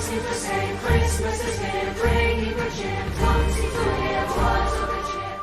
seem the same. Christmas is here, bringing good cheer. Come seem to hear words of good cheer.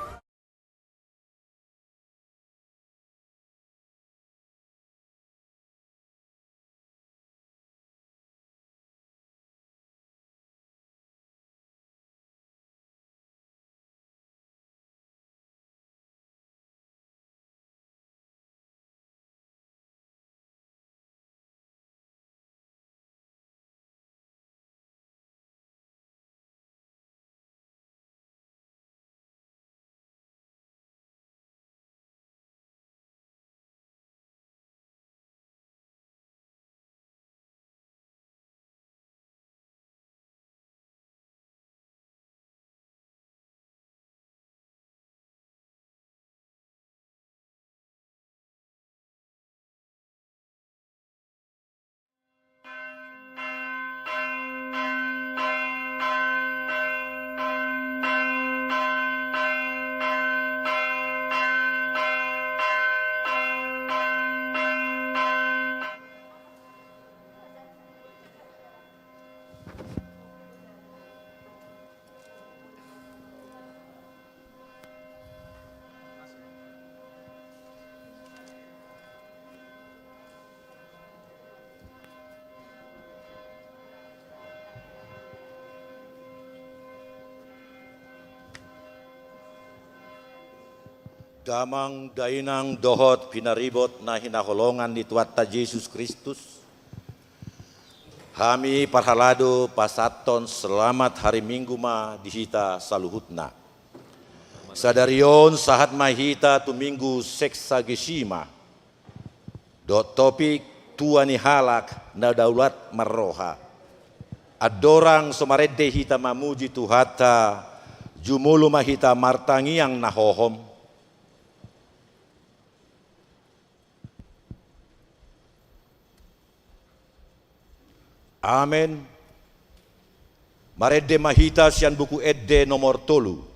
Damang dainang dohot pinaribot na hinaholongan ni Tuata Yesus Kristus. Kami parhalado pasaton selamat hari Minggu ma dihita saluhutna. Sadarion sahat mahita tu Minggu seksagesima. Dot topik tuani halak na daulat marroha. Adorang somarede hita mamuji Tuhata jumulu mahita martangiang nahohom. Amen. Marede mahita sian buku edde nomor 3.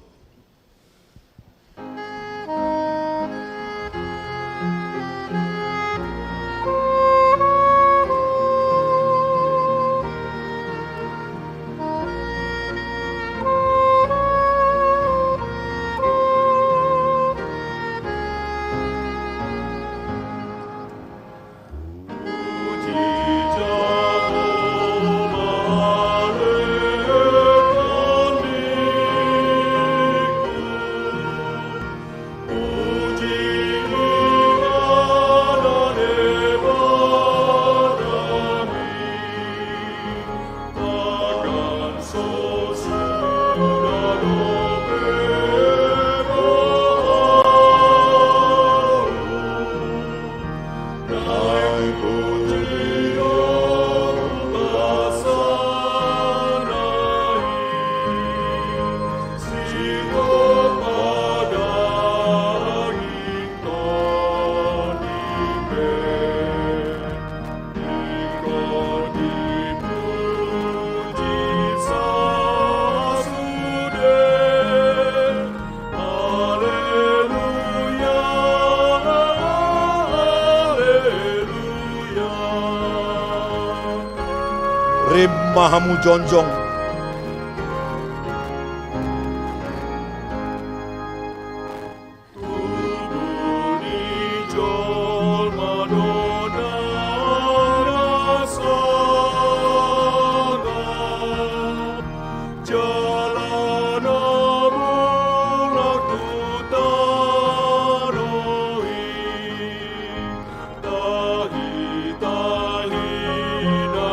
Rib mahamu jonjong.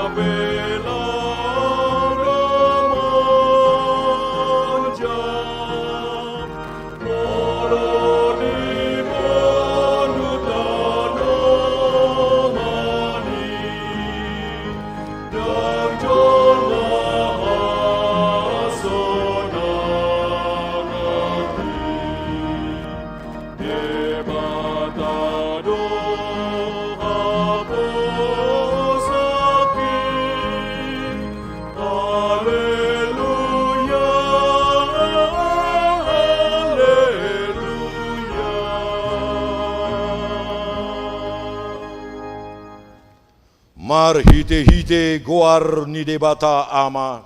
Bela marhite-hite goar ni debata ama,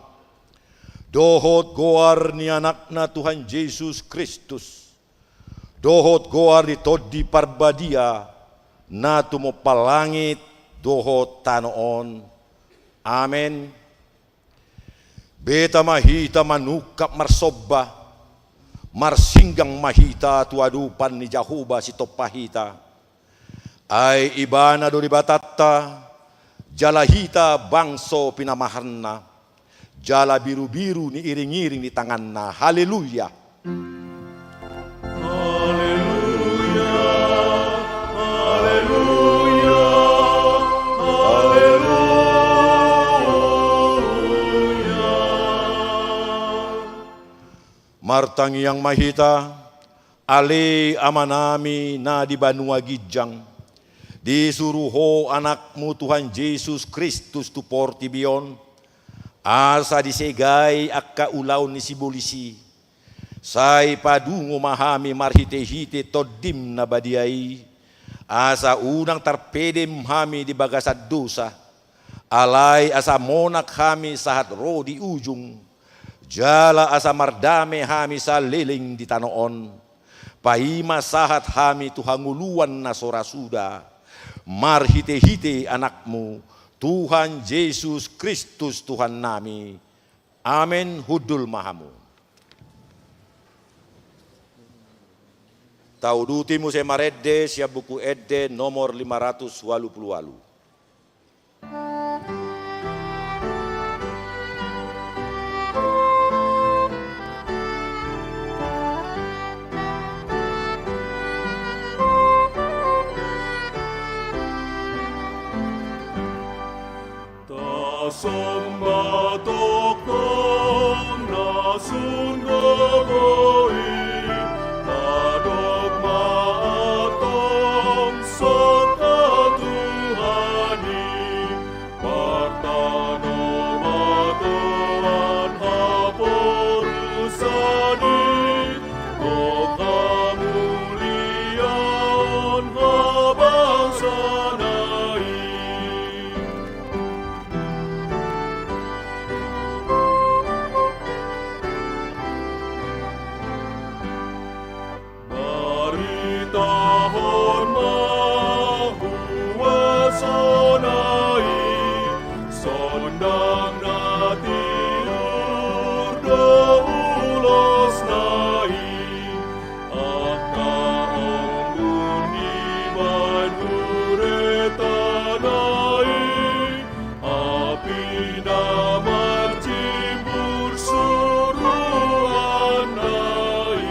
dohot goar ni anakna Tuhan Yesus Kristus, dohot goar ni todi parbadia, na tumo palangit, dohot tanoon. Amen. Beta mahita manukap marsobba, marsinggang mahita tuadupan ni Jahuba si topahita, ay ibana do di batatta, jalahita bangso pinamaharna, jala biru-biru ni iring-iring di tanganna. Haleluya. Haleluya, haleluya, haleluya. Martangi yang mahita, ale amanami na di Banua Gijang, disuruho anakmu Tuhan Yesus Kristus tu portibion, asa disegai akka ulaw ni sibolisi, say padungo mahami marhite-hite todim na badiay, asa unang tarpedem hami di bagasad dosa, alay asa monak hami sahat ro di ujung, jala asa mardame hami sa liling di tanoon, paima sahat hami tuhanguluan na sorasuda, marhite-hite anakmu Tuhan Yesus Kristus Tuhan nami. Amen. Hudul mahamu. Taudutimu semaredde siap buku edde nomor 588. Samba tokong nasun gogoi, padok maatong sota Tuhani, partano batuan haporusani, kokamulian habangsanai. Tahun mahuwasanai, sondang natiur daulos nai, akka ombun iman uretanai, api damar cimbur suruhan nai.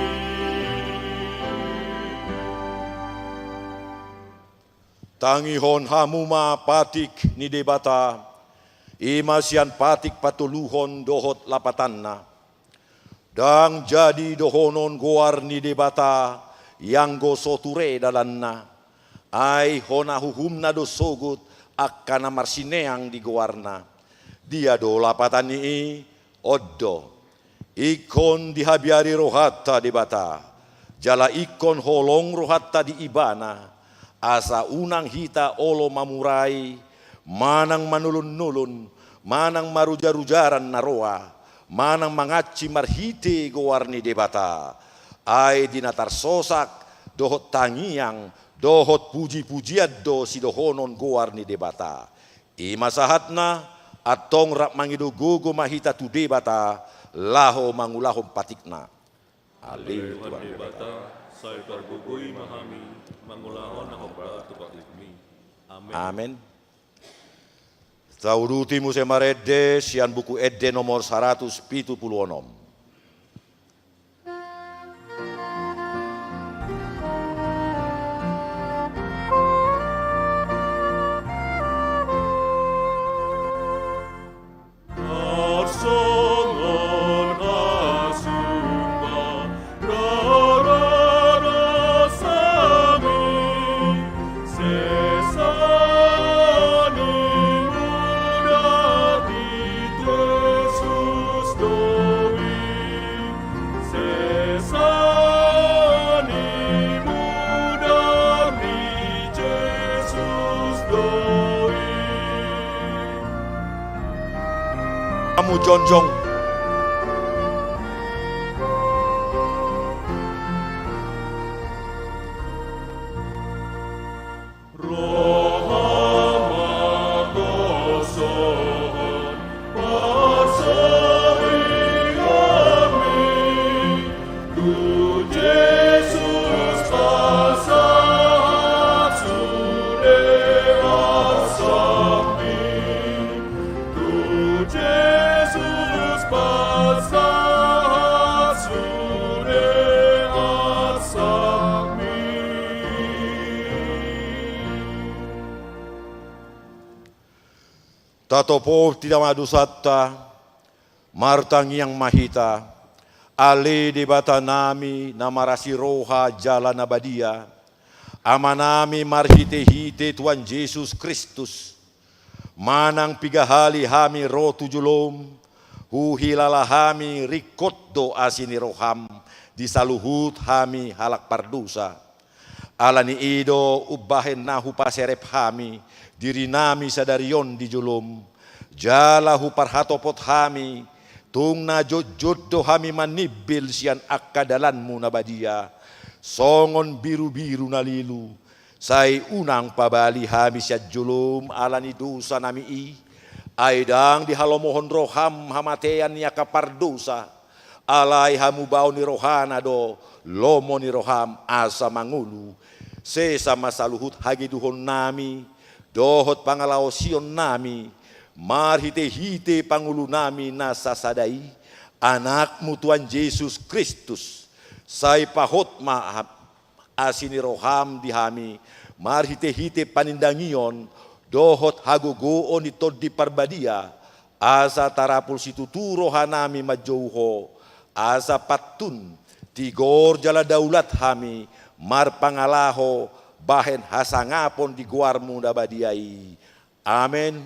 Tangihon hamuma patik ni debata, imasian patik patuluhon dohot lapatanna, dang jadi dohonon goar ni debata, yang go soture dalanna, ay hona huhumna do sogut akkana marsineang di goarna, dia do lapatan ni oddo, ikon dihabiari rohatta debata, jala ikon holong rohatta di ibana, asa unang hita olo mamurai, manang manulun-nulun, manang marujar-rujaran naroa, manang mangaci marhite gowarni debata, ay dinatar sosak, dohot tangiang, dohot puji-pujian do si dohonon gowarni debata. Ima sahatna, atong rak mangido gogo mahita tu debata, laho mangulahom patikna. Alim Tuhan debata, saya pargugui mahami, mangulahon ako ba tupaklikmi. Amen. Amen. Taudutimu semaredde sian buku edde nomor 176. Arsongon asumba, Kamu jonjong. Tatopo tidak madu satta, martang yang mahita, ale di bata nami namarasi roha jalan abadia, amanami marhite-hite Tuhan Yesus Kristus, manang pigahali hami roh tujulom, huhilala hami rikotdo asini roham, disaluhut hami halak pardusa, alani ido ubahen nahu paserep hami, diri nami sadarion di julum, jalahu parhatopot hami, tung na jodoh hami manibil sian akadalanmu nabadia, songon biru-biru nalilu, say unang pabali hami siat julum alani dosa nami i, aidang di halomohon roham hamatean ya kapardosa, alai hamu bau ni rohana do, lomo ni roham asa mangulu, sesama saluhut hagi duhon nami, dohot pangalao sion nami, marhite-hite pangulu nami nasasadai, anakmu Tuhan Yesus Kristus, say pahot maaf asini roham dihami, marhite-hite panindangion, dohot hagogoon itod di parbadia, asa tarapul situtu rohanami majouho, asa patun, tigor jala daulat hami, marpangalaho, bahen hasangapon di guarmu nabadiai. Amin.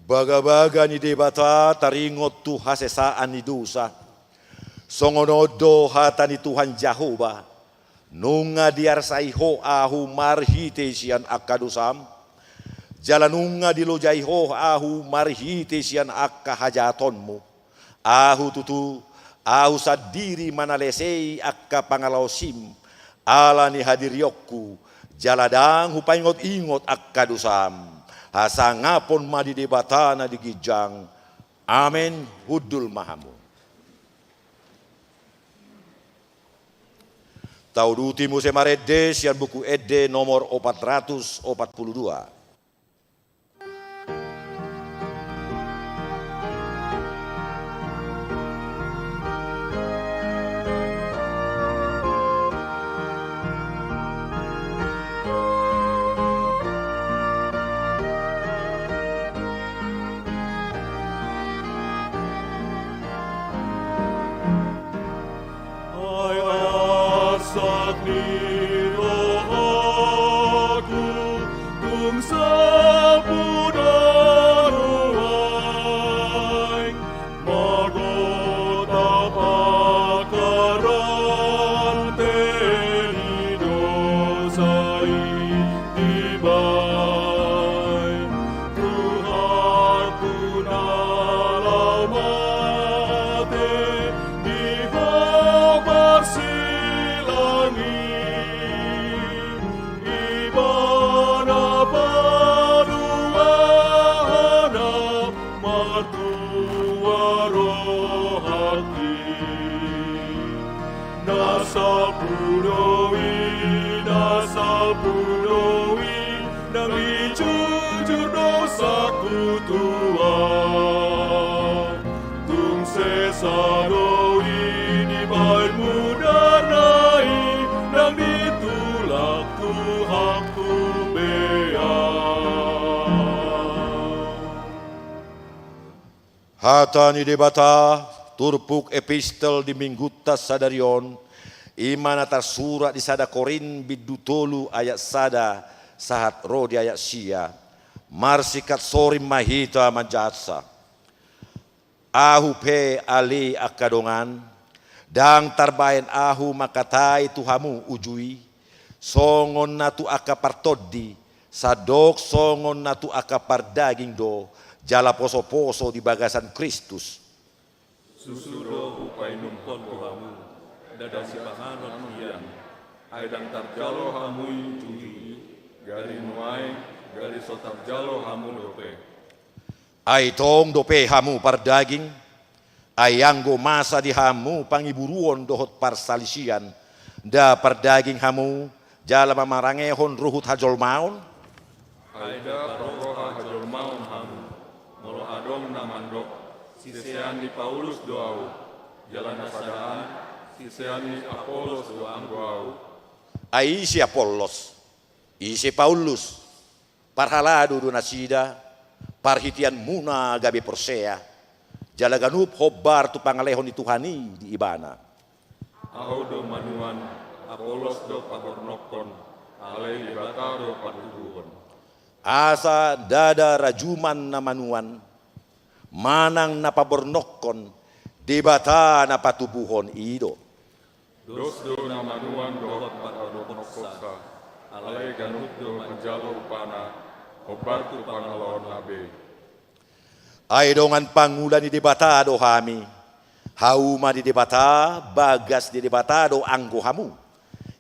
Baga-baga ni debata taringot tu hasesaan ni dosa. Songonodo hata ni Tuhan Jehovah. Nunga diarsai ho ahu marhite sian akadusam. Jalanunga dilojai ho ahu marhite sian akahajatonmu. Ahu tutu, ahu sadiri manalesei akka pangalausim. Ala ni hadiriokku, jaladang hupaingot-ingot akadusam. Hasangapon madi debatana di gijang. Amin. Hudul mahamu. Taudutimu semarede sian buku ede nomor 442. Saro ini baik muda naik, nang Hata ni debata turpuk epistel di minggutas sadarion imana surat di sada Korin bidutolu ayat sada sahat rodi ayat sia marsikat sorim mahita manjatsa ahu pe ali akadongan dang tarbayan ahu makatai tuhamu ujui songon natu akapartodi sadok songon natu akapar daging do jala poso-poso di bagasan Kristus. Susudo upai numpon tuhamu, dada si panganon iyan, aidang tarjalo hamui cuci, gari nuai, gari sotar jalo hamu dope. Aitong dope hamu par daging, ayanggo masa di hamu pangiburuon dohot par salisian, da par daging hamu jala mamarangehon ruhut hajol maun. Aida paroha hajol maun hamu, molo adong namandok, sisean di Paulus doau, jalan nasadaan, sisean di Apolos doang doau. Ai si Apollos, isi Paulus, parhalado do nasida, parhitian muna gabi persea, jala ganup hobar tu pangalehon di Tuhani di ibana. Aho do manuan, Apolos do pabornokon, alai di bata do patuduhon. Asa dada rajuman na manuan, manang napabornokon, debata na patubuhon ido. Dos do na manuan dohot pabornoksa, alai ganut do manjalo upana, obat tu pangalon nabe. Ay dongan pangulan di debata do hami, hauma di debata, bagas di debata do anggo hamu.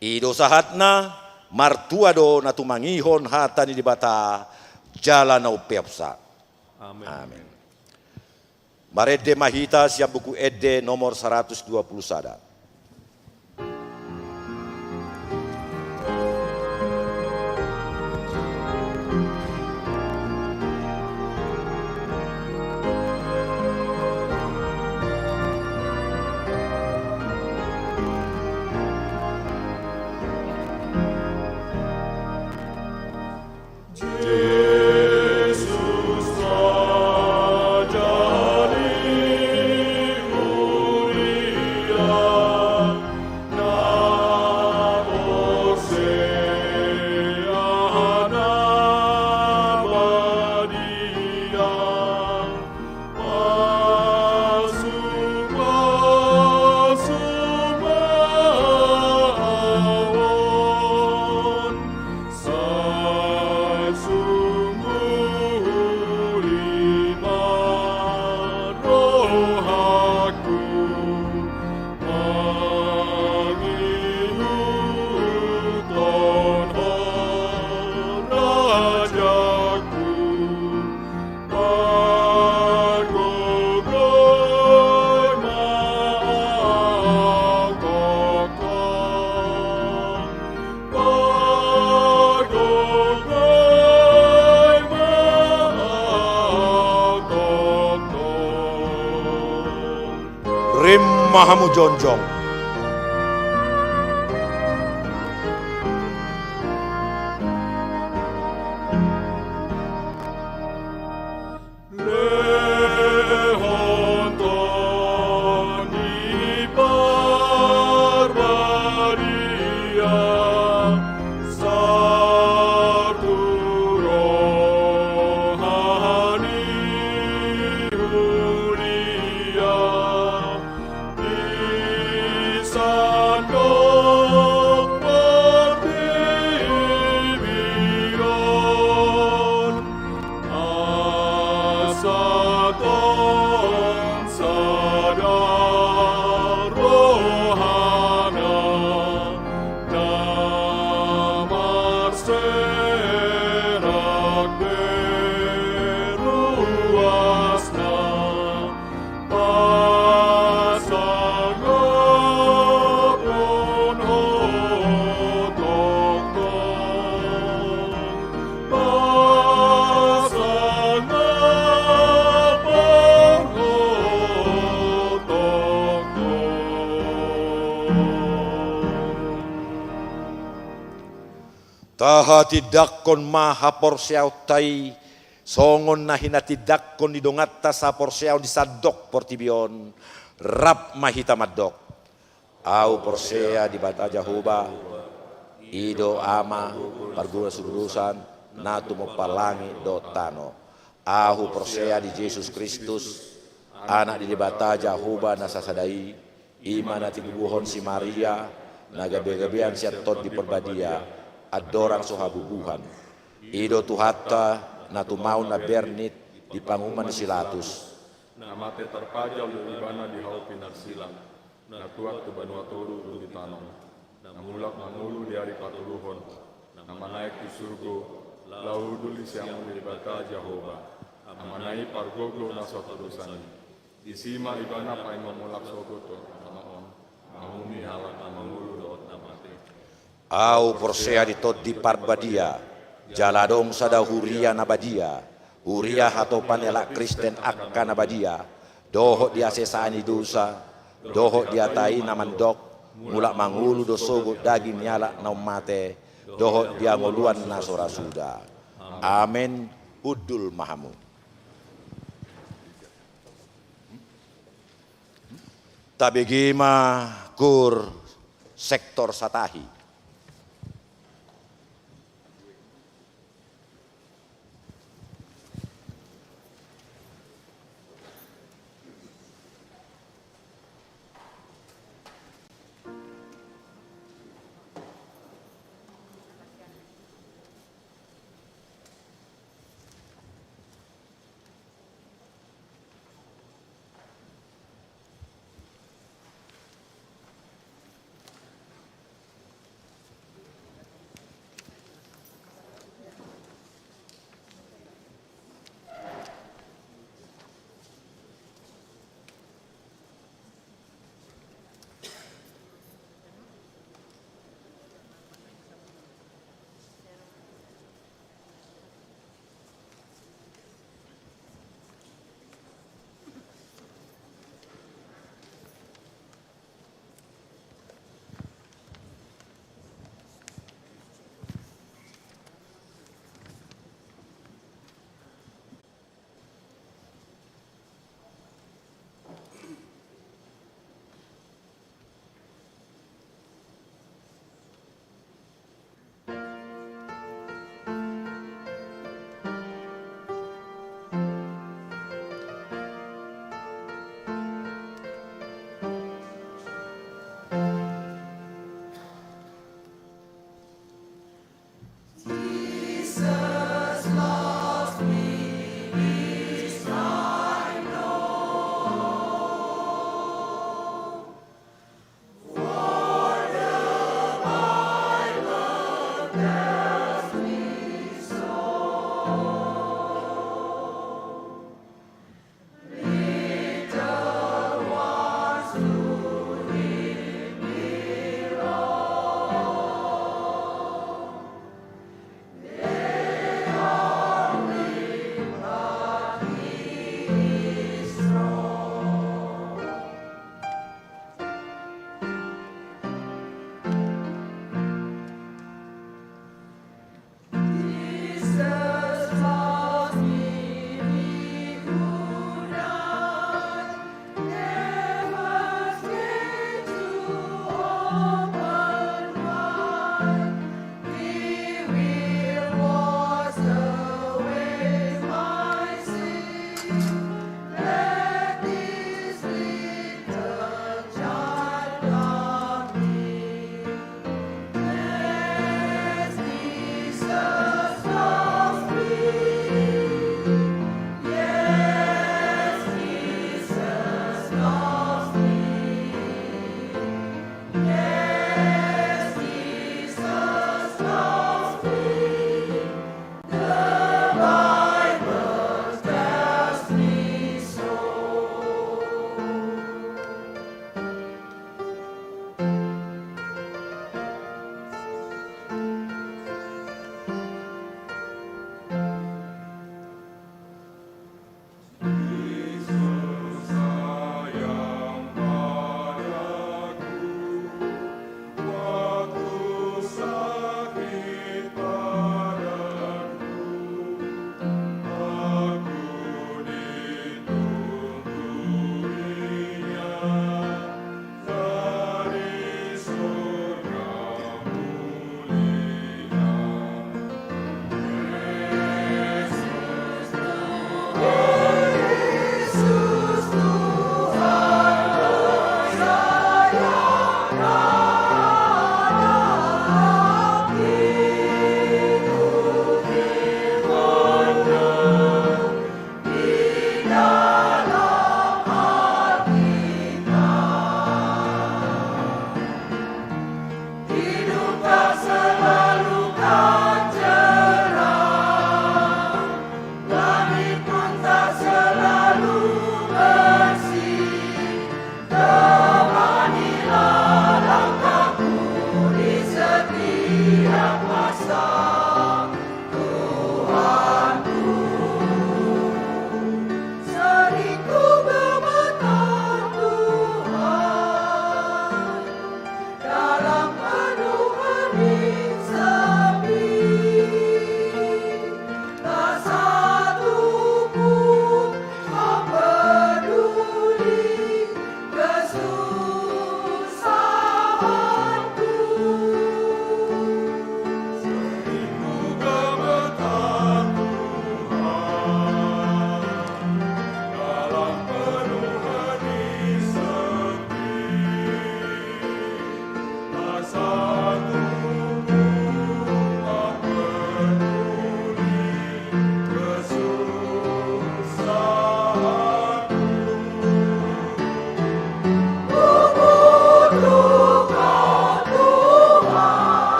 Ido sahatna, martua do natumangihon hata ni debata, jala na upeapsa. Amin. Amin. Marede mahita siap buku ede nomor 120 sada. Rim mahamu jonjong. Taha tidak kon maha porsiau tai Songon na hinatidak kon didongatta sa porseaw di sadok portibion, rap mahita madok. Au porsea di bata Jahoba, ido ama parguna sudurusan, natu mopalangi do tano. Ahu porsea di Yesus Kristus, anak di bata Jahoba nasasadai, imana tigubuhon si Maria, nagabe-gabean si atot di perbadia, adorang sohabubuhan. Ido tuhatta, natu mau na bernit di panguman silatus. Nama te terpajal di bana di hau pinar silang. Na tuak tu banua toru di tanong. Na mulak mangulu di hari patuluhon. Nama naik di surgo. Lau duli siang di bata Jahoba. Nama naik pargoglo na sotorusani. Isima ibana pai memulak sogoto. Nama on. Mahumi halak mangulu dot nama te. Au porsea di tot di parbadia. Jaladong sada huria nabadia, huria hatopan elak Kristen akka nabadia, dohok dia sesani dosa, dohok dia tai namandok, mulak mangulu dosogo daging nyala naum mate, dohok dia ngoluan nasora suda. Amin. Udul mahamu. Tabegima kur sektor satahi.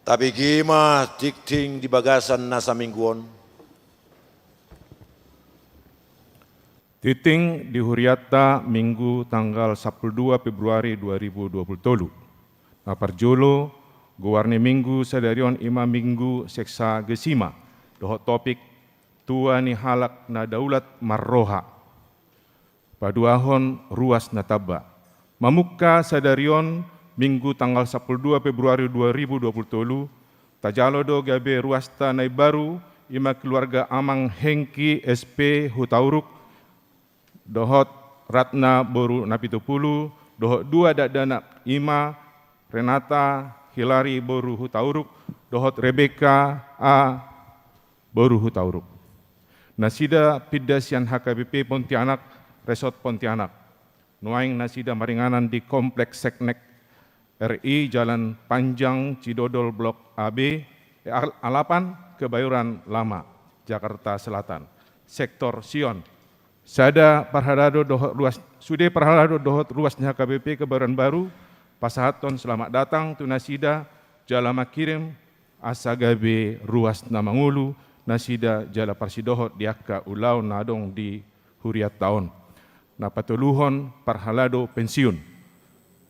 Tapi kima tikting di bagasan nasa mingguan. Titing di Huriata Minggu tanggal 12 Februari 2020. Parjolo guarni Minggu sadarion ima Minggu seksa gesima. Dohot topik tua ni halak na daulat marroha. Paduahon ruas nataba. Mamuka sadarion Minggu tanggal 12 Februari 2020. Tajalo do gabe ruasta nai baru ima keluarga Amang Hengki SP Hutauruk. Dohot Ratna Boru Napitupulu, dohot dua dadana Ima, Renata Hilari Boru Hutauruk, dohot Rebecca A Boru Hutauruk. Nasida Pidasian HKBP Pontianak, Resort Pontianak. Nuaing nasida maringanan di Kompleks Seknek RI Jalan Panjang Cidodol Blok AB, Alapan, Kebayoran Lama, Jakarta Selatan. Sektor Sion. Sada parhalado dohot luas sude parhalado dohot luasnya KBP Kebayoran Baru pasahaton selamat datang tunasida jala makirim asagabe ruas namangulu nasida jala parsidohot diaka ulau nadong di Huriat tahun na patuluhon parhalado pensiun.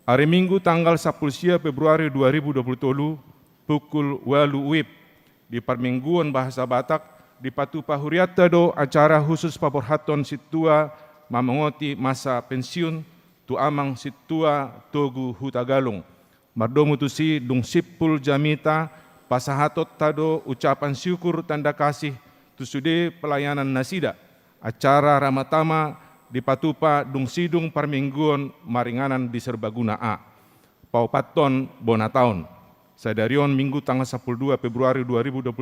Hari Minggu tanggal 10 Februari 2020 pukul 8 WIB di Permingguan Bahasa Batak di Patupa Huriata do acara khusus paporhaton situa mamangoti masa pensiun tu amang situa Togu Hutagalung. Mardomu tusi dung sipul jamita pasahatot tado ucapan syukur tanda kasih tu sude pelayanan nasida. Acara ramatama di Patupa dung sidung parmingguan maringanan di Serbaguna A. Paupaton Bonataun. Sadarion Minggu tanggal 12 Februari 2020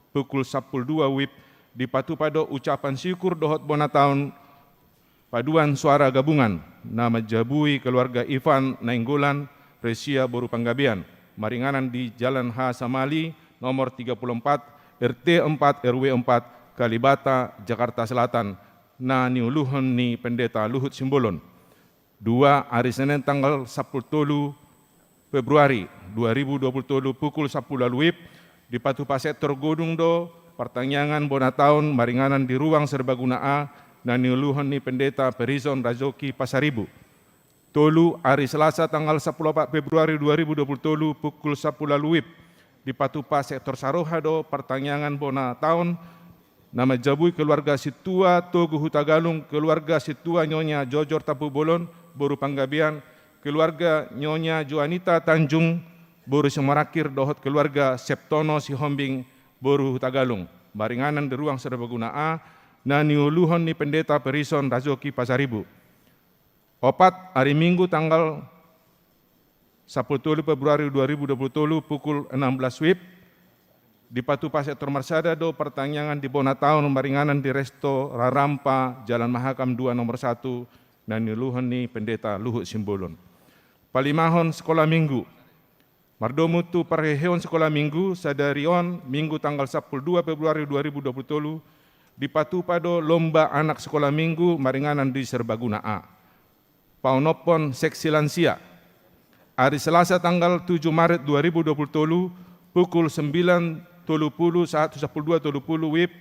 pukul 12 WIB di Patupado ucapan syukur dohot bonataun paduan suara gabungan nama jabui keluarga Ivan Nainggolan Resia Boru Panggabean maringanan di Jalan H Samali nomor 34 RT 4 RW 4 Kalibata Jakarta Selatan na niuluhon ni Pendeta Luhut Simbolon. 2 hari Senin tanggal 10 Februari 2020 pukul 10 WIB di Patupa Sektor Godung do, pertanyaan bonataun maringanan di ruang serbaguna A, dan niuluhan ni Pendeta Perizon Razoki Pasaribu. Tolu hari Selasa tanggal 14 Februari 2020 pukul 10 WIB di Patupa Sektor Saroha do, pertanyaan bonataun nama jabui keluarga situa Togu Hutagalung, keluarga situa Nyonya Jojor Tapu Bolon, Boru Panggabean, keluarga Nyonya Joanita Tanjung, Boru Semarakir dohot keluarga Septono Sihombing Boru Hutagalung. Maringanan di ruang serbaguna A na niuluhon ni Pendeta Perison Razoki Pasaribu. 4 hari Minggu tanggal 10 Februari 2020 pukul 16 WIB di Patupa Sektor Marsada do pertanyaan di bonataun maringanan di Resto Rarampa Jalan Mahakam 2 nomor 1 na niuluhon ni Pendeta Luhut Simbolon. Palimahon sekolah minggu. Mardomu tu parheheon sekolah minggu sadarion Minggu tanggal 12 Februari 2020 di Patupado lomba anak sekolah minggu maringanan di Serbaguna A. Paunopon seksi lansia. Hari Selasa tanggal 7 Maret 2020 pukul 9.30 saat 12.30 WIB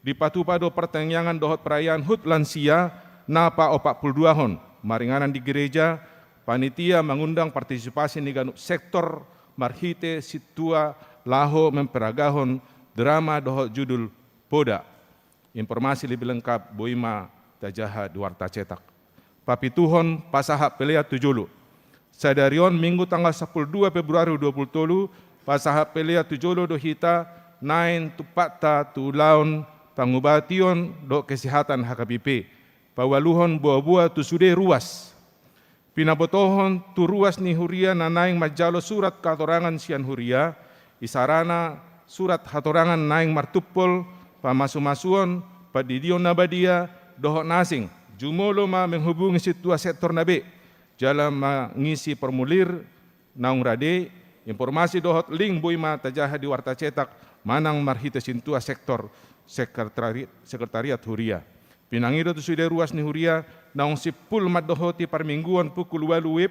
di Patupado pertanyaan dohot perayaan HUT lansia napa 42 hon maringanan di gereja panitia mengundang partisipasi di sektor marhite situa laho memperagahon drama dohot judul Poda. Informasi lebih lengkap Boima Tajaha di Warta Cetak. Papituhon pasahap pelea tujulu. Sadarion Minggu tanggal 12 Februari 2020 pasahap pelea tujulu do hita nain tupata tulaun pangubation do kesehatan HKBP. Pawaluhon buah-buah tu sude ruas. Pinabotohon tu ruas ni Huria nanaing majalo surat katorangan sian Huria, isarana surat hatorangan naing martupol, pamasu-masuon, padidion nabadia, dohot nasing, jumolo ma menghubungi situa sektor nabe, jalan mengisi formulir naung rade, informasi dohot link Boima Tajaha di Warta Cetak, manang marhite sintua sektor sekretariat Huria. Pinangido tu sudah ruas ni Huria, naung sipul madohoti parmingguan pukul 8 WIB,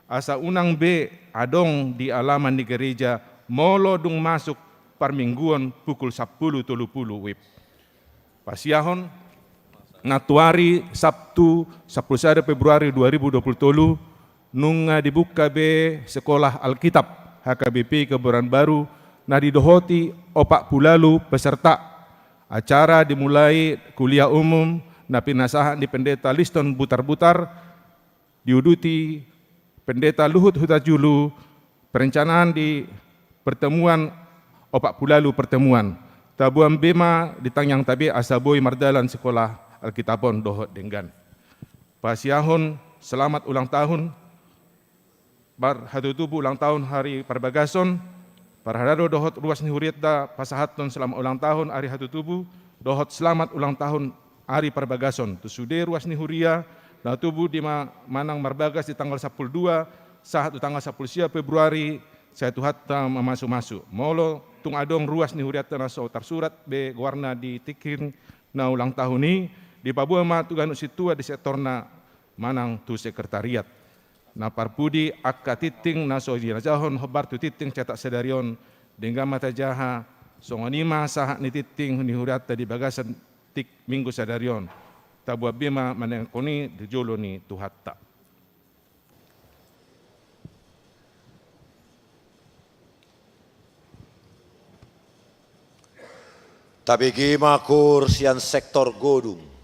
asa unang B adong di alaman di gereja molo dung masuk parmingguan pukul 10.30 WIB. Pasiahon ngatuari Sabtu 11 Februari 2020 nunga dibuka be Sekolah Alkitab HKBP Kebayoran Baru na didohoti 40 peserta. Acara dimulai kuliah umum na pinasahan di Pendeta Liston Butar-Butar diuduti Pendeta Luhut Hutajulu, perencanaan di pertemuan 40 pertemuan. Tabuan bema ditanyang tabi asaboi mardalan Sekolah Alkitabon dohot denggan. Pasiahon selamat ulang tahun. Bar hatutubu ulang tahun hari Parbagason. Parhadado dohot ruas ni hurieta pasahaton selamat ulang tahun hari hatutubu. Dohot selamat ulang tahun hari Parbagason. Tusude ruas ni huria na tubuh di manang marbagas di tanggal 12 saat tanggal 10 Februari saya tuhatta masuk-masuk. Molo tung adong ruas ni huriata na so tarsurat be warna di tikin na ulang tahun ni di Papua ma tu ganu situa di sektorna manang tu sekretariat. Na parpudi akka titing na so jinajahon hobar tu titing cetak sedarion dengan mata jaha songonima saha ni titing ni huriata di bagasan tik minggu sadarion. Tabua bima manengkoni di jolo ni tuhatta. Tabigi makur sian sektor godung.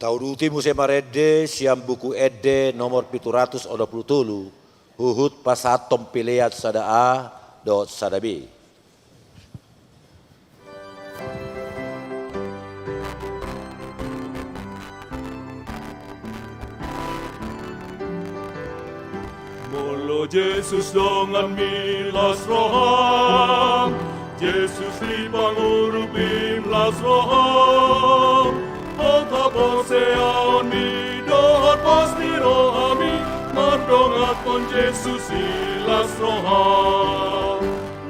Tauduti musemarede siam buku ede nomor 727 huhut pasatom pileat sada A dot sada B. Molo Yesus dengan milas roham, Yesus di pangurupim las roham, Ota poseaon mi dohot pasti rohami, mardongat kon Yesus las roham,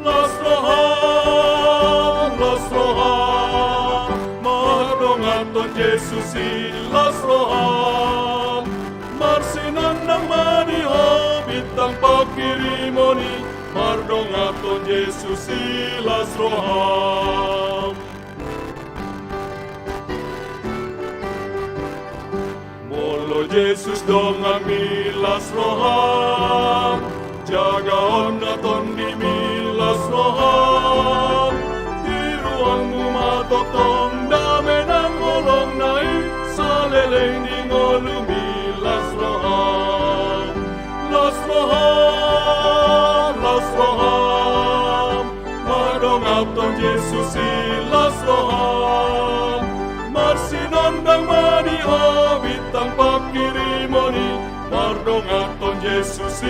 las roham, las roham, mardongat kon Yesus las roham, marsinan nang maniho bitang pakirimoni, mardongat kon Yesus las roham. Molo Yesus dengan milas roham, jaga onnaton di milas roham, di ruangmu matotong dame nang ngolong nai, saleleng di ngolu milas roham, las roham, las roham, madongaton Yesus las roham, marsinondang maniho bitang pakirimoni, mardongaton Yesus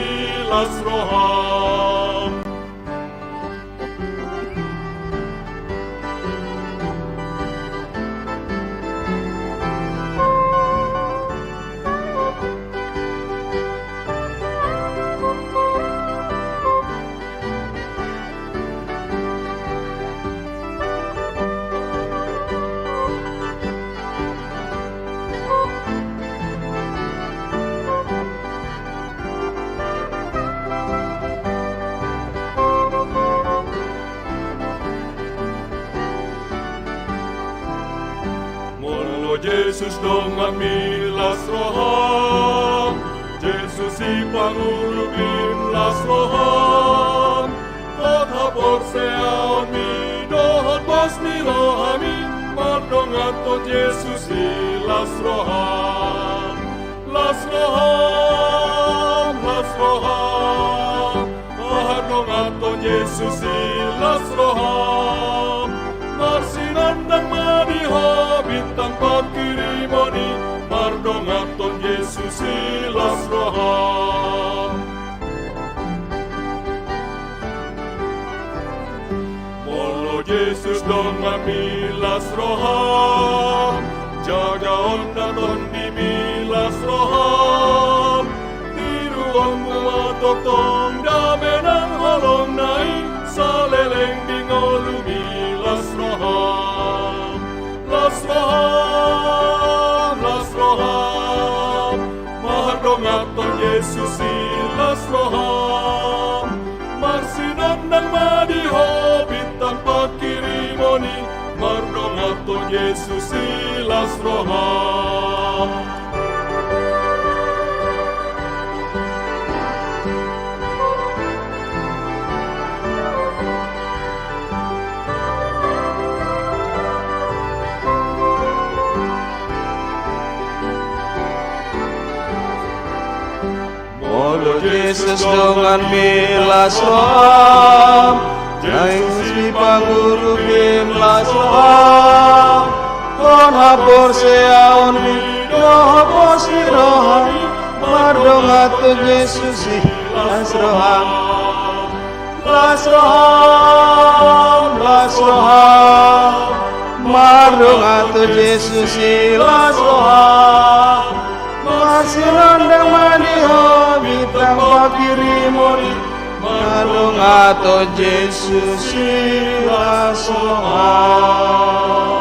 las roham. Yesus dengan milas roham, Yesus ipangurupim las roham, Kota porseaon mi dohot pasni rohami, mardongaton Yesus las roham, las roham, las roham, mardongaton Yesus las roham, marsinandang maniho bitang pakirimoni, mardongaton Yesus las roham. Molo Yesus dengan milas roham, jaga onnaton di milas roham, di ruangmu matotong dame nang holong nai, saleleng di ngolu milas roham, las roham, las roham, mardongaton Yesus las roham, marsinandang maniho bitang pakirimoni, mardongaton Yesus las roham. Molo Yesus dengan milas roham, Yesus ipangurupim las roham, kon hapor seaon mi dohot pasti rohami, mardongaton Yesus las roham, las roham, las roham, mardongaton Yesus las roham, marsinandang maniho bitang pakirimoni, mardongaton Yesus las roham.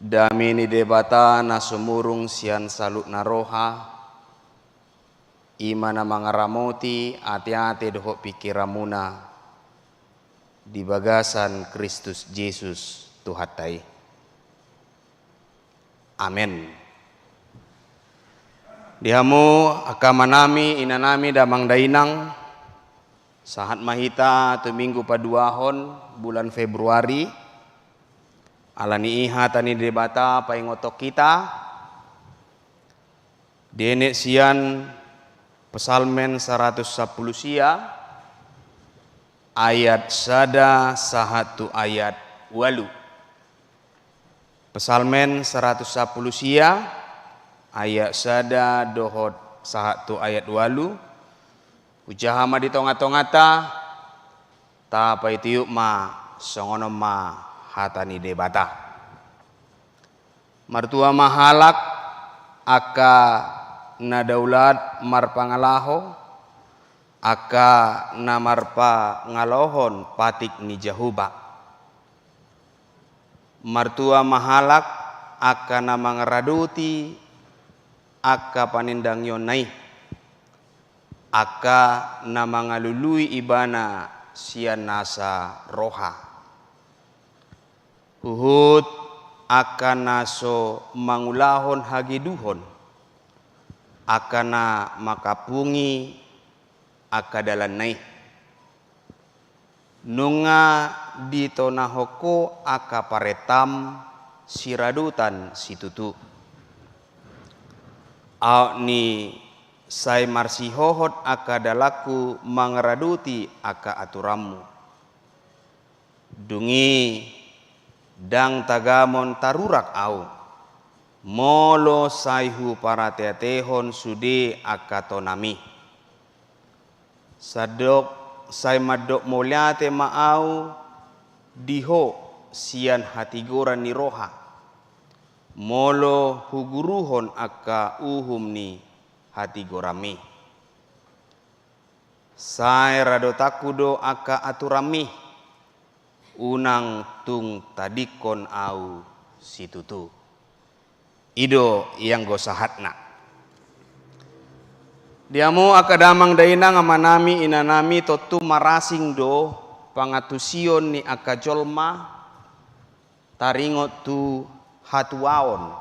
Damini debata na sumurung sian salut na roha, imana mangaramoti ati-ati dohok pikiramuna di bagasan Kristus Yesus Tuhatai. Amin. Dihamu akamanami inanami damang dainang sahat mahita tu minggu paduahon bulan Februari alani iha tani debata paingotok kita denek sian pesalmen 110 sia ayat sada sahatu ayat walu. Pesalmen 110 sia ayat sada dohot sahatu ayat walu. Ujahama di tonga-tongata ta paitiuk ma songono ma hatani debata. Martua mahalak aka nadaulat marpangalaho aka namarpa ngalohon patik ni jahuba. Martua mahalak aka namangaraduti aka panindang yonai aka namangalului ibana sian nasa roha uhud aka naso mangulahon hagiduhon aka na makapungi aka dalanai nunga dito nahoko aka paretam siradutan situtu au ni sai marsihohot aka dalaku mangaraduti aka aturamu dungi dang tagamon tarurak au molo saihu para teatehon sude aka tonami sadok sai madok moliate maau diho sian hatigoran ni roha molo huguruhon aka uhum ni hatigorami sai radotakudo aka aturami unang tung tadikon au situtu ido yang gosahatna diamu akadamang dainang amanami inanami totu marasing do pangatusion ni aka jolma taringot tu hatuaon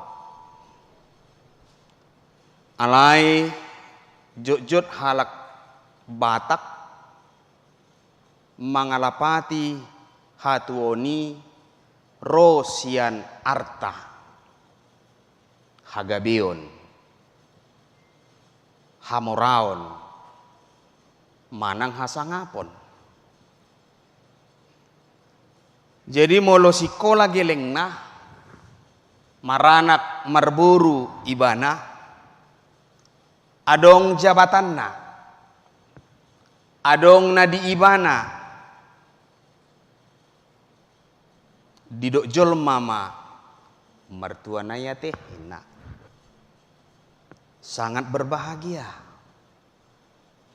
alai jot halak batak mangalapati hatuoni rosian arta hagabion hamoraon manang hasangapon jadi molo sikola gelengna maranak marburu ibana adong jabatanna adong nadi ibana didok jol mama mertua naya teh enak sangat berbahagia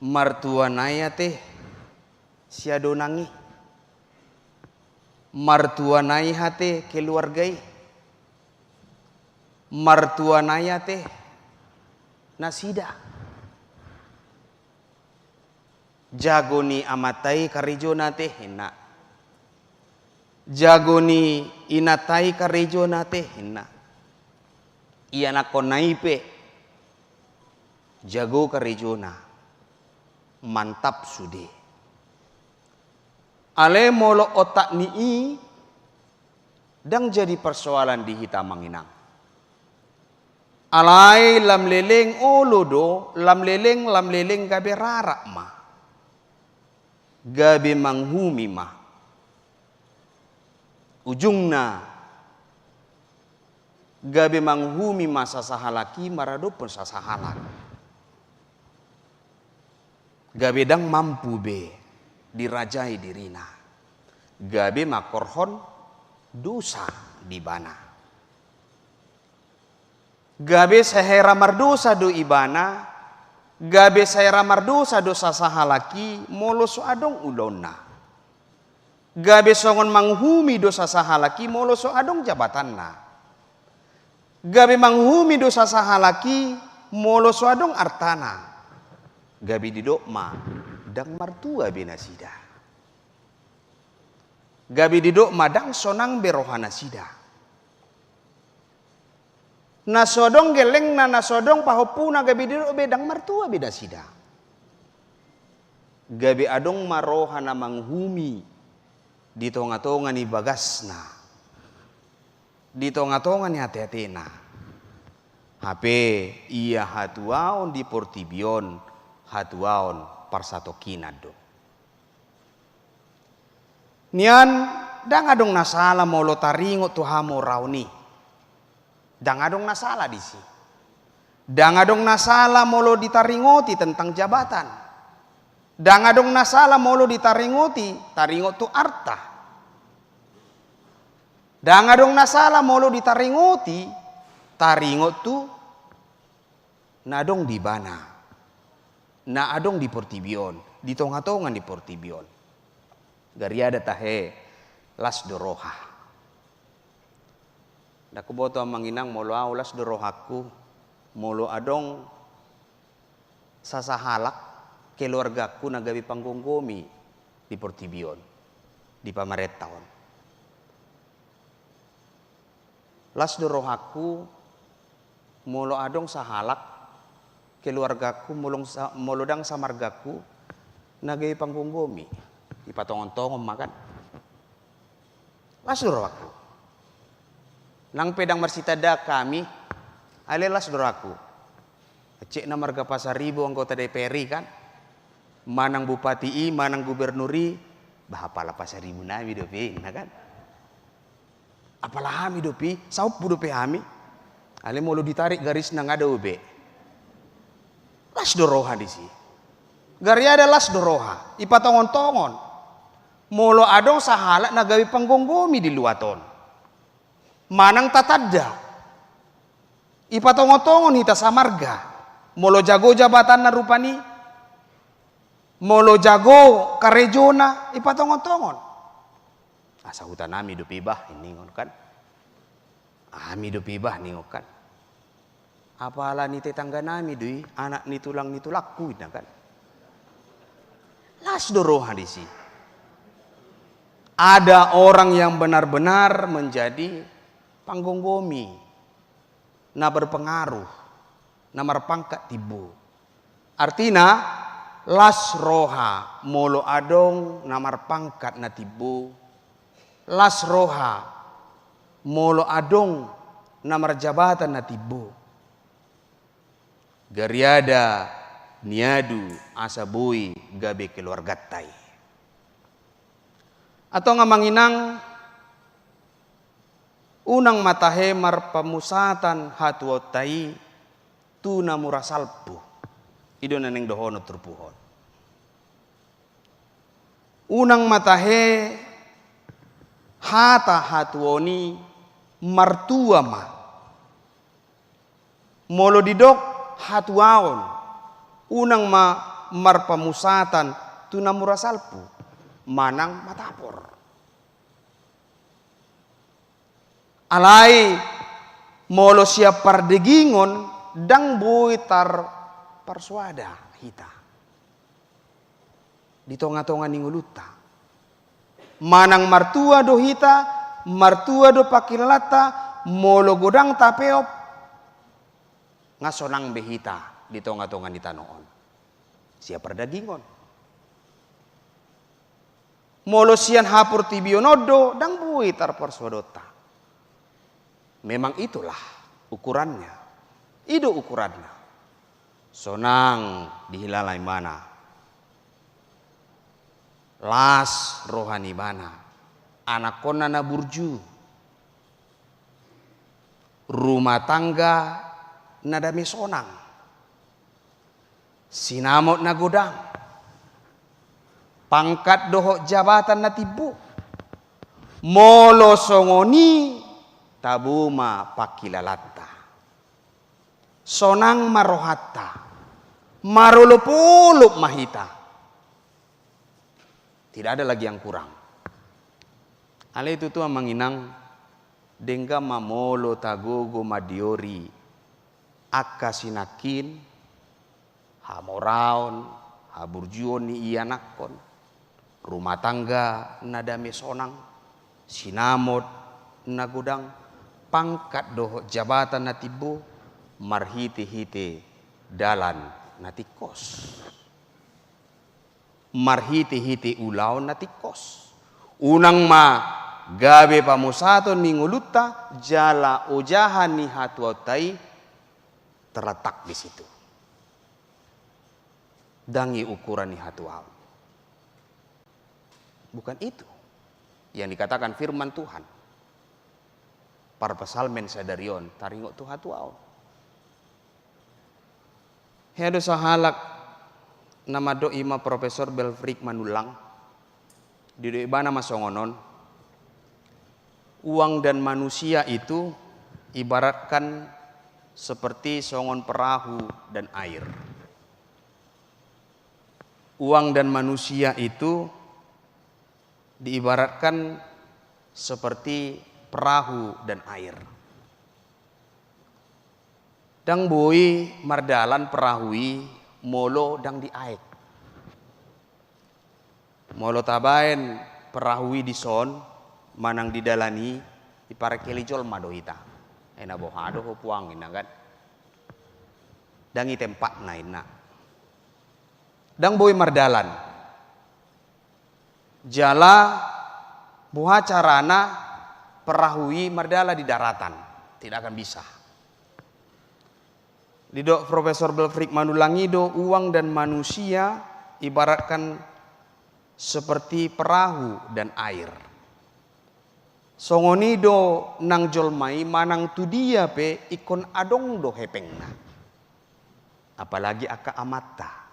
mertua naya teh siado nangi mertua naya hate keluargai mertua naya teh nasida jagoni amatai karijona teh enak jagoni inatai karijona teh enak iana konaipe jago karijona mantap sude ale molo otak nii dang jadi persoalan di Hitamanginang alai lam leleng olodo lam leleng gabe rarak ma gabe manghumi ma ujungna gabe manghumi ma sasahalaki maradopon sasahalak gabe dang mampu be dirajai dirina gabe makorhon dosa di bana gabe sehera mardosa do ibana gabe sehera mardosa do sasahalaki molo so adong ulonna gabe songon manghumi dosa sahalaki molo so adong jabatanna gabe manghumi dosa sahalaki molo so adong artana gabi didok ma dang martua binasida gabi didok ma dang sonang berohana sida Nasodong geleng na nasodong pahopuna gabi diro bedang martua beda sida. Gabi adong maroha na manghumi di tonga-tonga ni bagasna. Di tonga-tonga ni hati-hatina. Hape iya hatuaon di portibion, hatuaon parsatokinado. Nian dang adong nasala molo taringo tuhamo rauni. Dang adong nasala di si. Dang adong nasala molo ditaringoti tentang jabatan. Dang adong nasala molo ditaringoti taringot tu arta. Dang adong nasala molo ditaringoti taringot tu nadong di bana. Na adong di portibion, di tonga-tongan di portibion. Gariada tahe las doroha. Daku boto manginang molo aulas dorohaku molo adong sasahalak keluargaku nagabi panggunggomi di portibion di pamarettaon. Las dorohaku molo adong sahalak keluargaku molo dang samargaku nagabi panggunggomi di patongon-tongon makan. Las dorohaku. Nang pedang marsitada kami, alelas doraku. Cek na marga Pasaribu anggota DPR kan. Manang bupati manang gubernuri, bahapala Pasaribu nami dopi, na kan? Apalah hami dopi, saupu dopi hami. Ale molo ditarik garis nang ada ube. Las doroha di si. Gari ada las doroha, ipatongon-tongon. Molo adong sahala nagawi panggonggomi di luaton. Manang tatadda ipatongon-tongon hita samarga molo jago jabatan na rupani molo jago karejona ipatongon-tongon asa hutan nami do pibah ini kan ami do pibah ni kan apala ni tetangga nami dui anak ni tulang ni tulakku kan las doroha di si ada orang yang benar-benar menjadi panggunggomi na berpengaruh na marpangkat tibu artina las roha molo adong na marpangkat na tibu las roha molo adong na marjabatan na tibu gariada niadu asabui gabe keluargatai atau ngamanginang unang matahe marpamusatan hatuotai tuna murasalpu ido naneng dohono turpuhon unang matahe hata hatuoni martua ma molo didok hatuaon unang marpamusatan tuna murasalpu manang matapor alai molo siap pardegingon dang buitar parsuada hita di tonga-tonga ninguluta manang martua do hita martua do pakilata molo godang tapeop ngasonang behita di tonga-tonga di tanoon siap pardegingon molo sian hapur tibionodo dang buitar parsuadota. Memang itulah ukurannya. Itu ukurannya. Sonang dihilalai mana. Las rohani mana. Anakona na burju. Rumah tangga nadami sonang. Sinamot na godang. Pangkat dohok jabatan na tibu. Molo songoni tabuma pakilalata sonang marohata marulup-ulup mahita tidak ada lagi yang kurang ale itu tuh manginang dengga mamolo tagogo madiori akasinakin hamoraon haburjuon ni ianakon rumah tangga nadame sonang sinamot nagudang pangkat doho jabatan na tibo marhiti-hiti dalan na tikos. Marhiti-hiti ulaw na tikos. Unang gabe pamusaton ni nguluta jala ujahan ni hatuatay terletak di situ. Dangi ukuran ni hatuaw. Bukan itu yang dikatakan firman Tuhan. Para pesalmen sadarion taringok tu hatuaw. Hedo sahalak nama do ima Profesor Belfrik Manulang di do ibana masongonon. Uang dan manusia itu ibaratkan seperti songon perahu dan air. Uang dan manusia itu diibaratkan seperti perahu dan air. Dang boi mardalan perahui molo dang diaek. Molo tabaen perahui di son manang didalani iparekeli jol madohita. Ena bohado ho puang ina kan. Dangi tempat na ina. Dang boi mardalan. Jala buha carana perahui mardala di daratan. Tidak akan bisa. Lido Profesor Belfrik Manulangi do uang dan manusia ibaratkan seperti perahu dan air. Songoni do nang jolmai manang tu dia pe ikon adong do hepengna. Apalagi aka amata.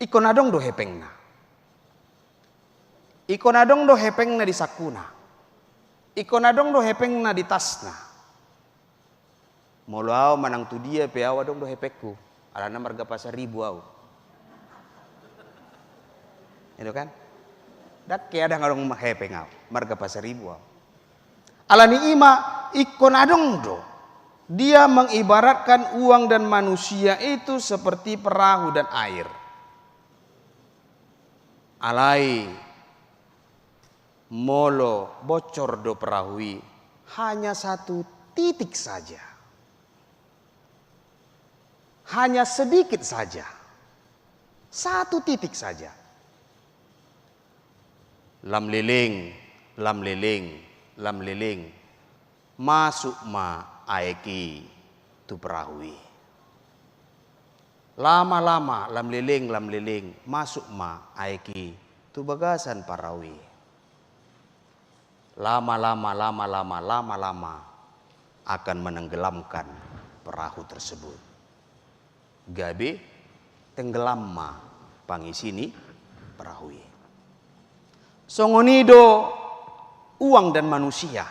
Ikon adong do hepengna. Ikon adong do hepengna di sakuna. Ikon adong do hepengna di tasna. Molo manang tu dia pe awa dong do hepekku. Alana marga pasar ribu au. Itu kan? Dak ke ada ngarong hepeng au. Marga pasar ribu au. Alani ima ikon adong do. Dia mengibaratkan uang dan manusia itu seperti perahu dan air. Alai molo bocor do perahui hanya satu titik saja. Hanya sedikit saja. Satu titik saja. Lam liling, lam liling, lam liling. Masuk ma aeki tu perahui. Lama-lama lam liling, masuk ma aeki tu bagasan perahui. Lama-lama akan menenggelamkan perahu tersebut. Gabe tenggelam ma pangisini perahui. Songonido uang dan manusia.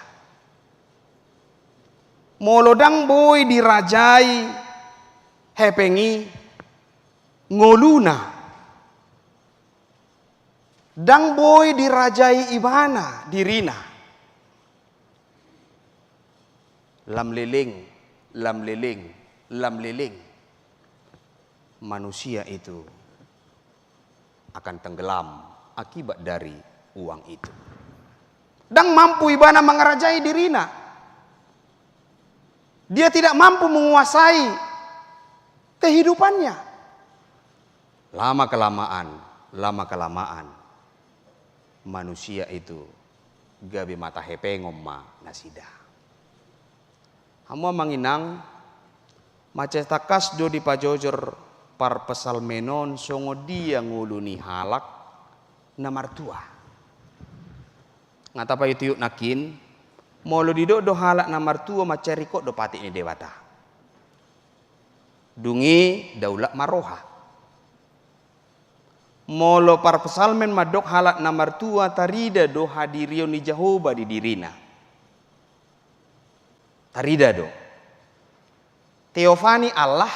Molodang boy dirajai hepengi ngoluna. Dang boy dirajai ibana dirina. Lam liling. Manusia itu akan tenggelam akibat dari uang itu. Dang mampu ibana mengerajai dirina. Dia tidak mampu menguasai kehidupannya. Lama kelamaan manusia itu gabe mata hepengom ma nasida. Hamu manginang macetakas do di pajojor par pesalmenon songo dia nguluni halak na martua. Ngata pa itu yuk nakin molo dido do halak na martua macari kok do pati ni dewata. Dungi daulat maroha. Molo par pesalmen madok halak na martua tarida do hadirio ni Jehovah di dirina. Tarida do. Teofani Allah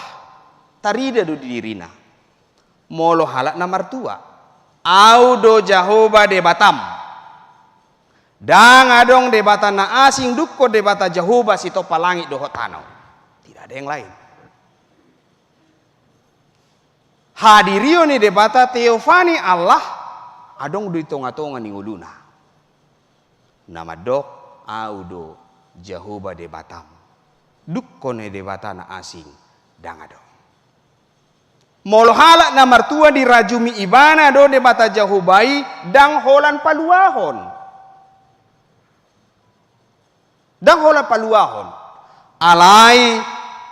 tarida do dirina. Molo halak na martua. Au do Jehovah de batam. Dang adong de bata na asing dukko de bata Jehovah sito palangit do hotano. Tidak ada yang lain. Hadirio ni de bata teofani Allah adong do itonga-tonga ni uluna. Nama dok audo Jehovah de batam. Dukkone de batana asing dangado. Molo halak na martua di rajumi ibana do de bata Jehobai dang holan paluahon. Dang holan paluahon. Alai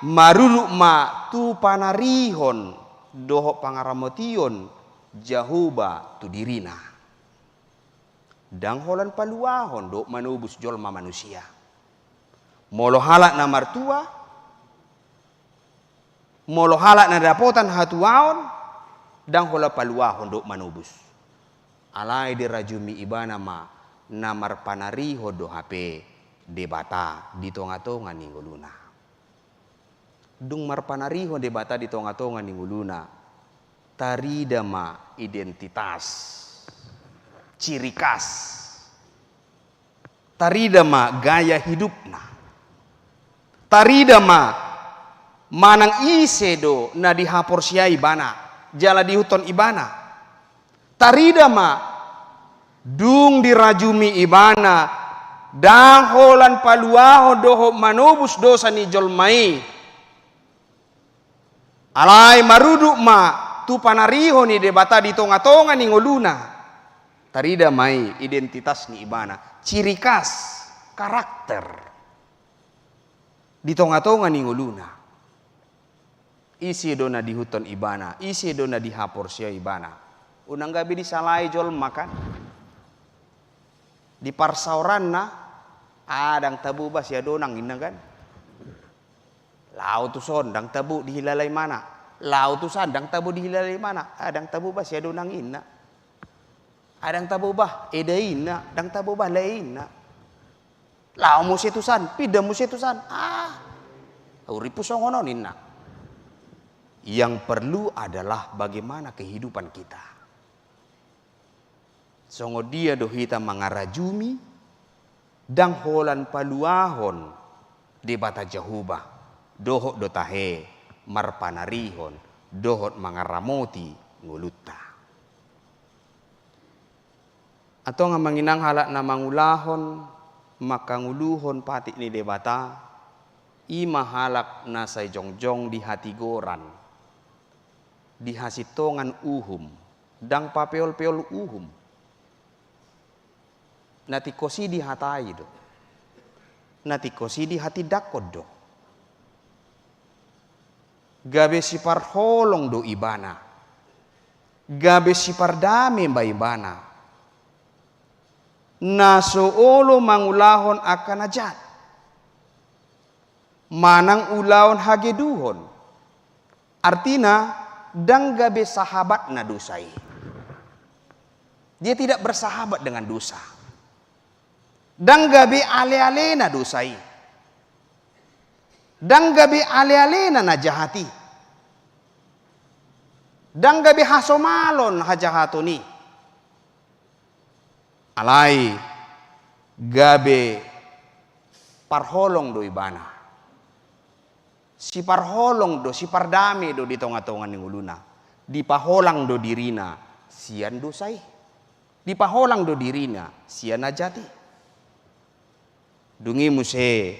marulu ma tu panarihon doho pangaramotion Jehovah tu dirina. Dang holan paluahon do manubus jolma manusia. Molo halak na martua, molo halak na dapotan hatuaon, dang hola paluahon do manubus. Alai di rajumi ibana ma namar panariho do hape debata di tonga-tonga ningguluna. Dung marpanariho debata di tonga-tonga ningguluna. Tarida ma identitas, ciri khas. Tarida ma gaya hidupna. Tarida ma manang ise do na dihapor siya ibana, jala di huton ibana. Tarida ma dung dirajumi ibana, dang holan paluaho doho manubus dosa ni jolmai. Alai maruduk ma tu panariho ni debata di tonga-tonga ni ngoluna. Tarida mai identitas ni ibana, ciri khas, karakter. Di tonga-tonga ni ngoluna. Isi dona di huton ibana, isi dona di hapor siya ibana. Unang gabi di salai jol makan. Di parsauran na adang tabu ba siya donang inagan. Lau tu son dang tabu dihilalay mana. Lau tu san dang tabu dihilalay mana. Adang tabu ba siya donang ina. Adang tabu ba edain na, dang tabu ba lain na. Lau mo siya tusan, pida mo siya tusan. Uripusong hononin na. Yang perlu adalah bagaimana kehidupan kita. Songo dia dohita mangarajumi dang holan paluahon di bata Jehovah dohot dotahe marpanarihon dohot mangaramoti ngulutta. Atau nga manginang halak na mangulahon makanguluhon pati ni debata ima halak na say jongjong di hati goran di hasitongan uhum dang papeol-peol uhum nati kosi di hatai do nati kosi di hati dakod do gabe si parholong do ibana gabe si pardame ba ibana na soolo mangulahon akan ajat manang ulahon hageduhon artina dang gabe sahabat na dosai. Dia tidak bersahabat dengan dosa. Dang gabe ale-ale na dosai. Dang gabe ale-ale na najahati. Dang gabe hasomalon hajahatoni. Alai gabe parholong do ibana. Si parholong do, si pardame do di tonga-tonga ni uluna. Di paholang do dirina, sian dosai. Di paholang do dirina, sian najati. Dungi muse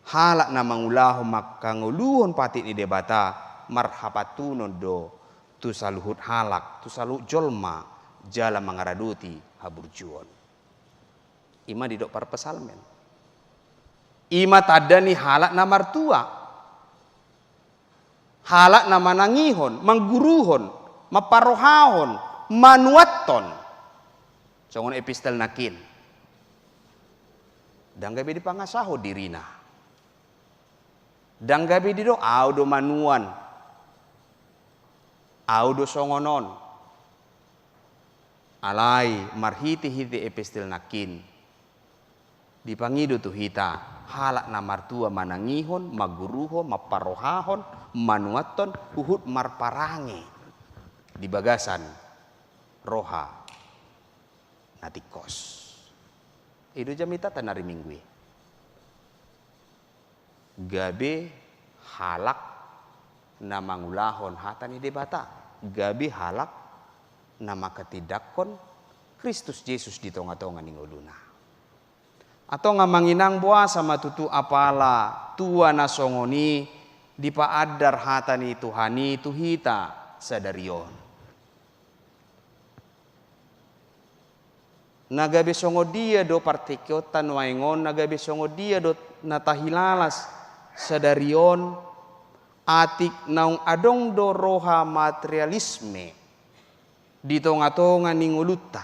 halak na mangulahu makanguluhon pati ni debata marhapatunon do tu saluhut halak, tu saluhut jolma jala mangaraduti haburjuon. Ima didok par pesalmen. Ima tadani halak na martua. Halak na manangihon, mangguruhon, maparohahon, manuaton. Songon epistel nakin. Danggabi di pangasaho dirina. Danggabi di do audo manuan. Audo songonon. Alai marhiti-hiti epistel nakin. Dipangido tu hita halak na martua manangihon, maguruhon, maparohahon, manuaton, uhud marparange di bagasan roha natikos. Itu jamita tanari minggu. Gabe halak na mangulahon hatani debata. Gabe halak na makatidakon Kristus Yesus di tonga-tonga ning uluna. Atau ngamanginang buah sama tutu apala tua nasongoni di paadar hatani Tuhani tuhita sadarion. Nagabe songo dia do partikyotan waingon, nagabe songo dia do natahilalas sadarion, atik naung adong do roha materialisme di tonga-tonga ninguluta,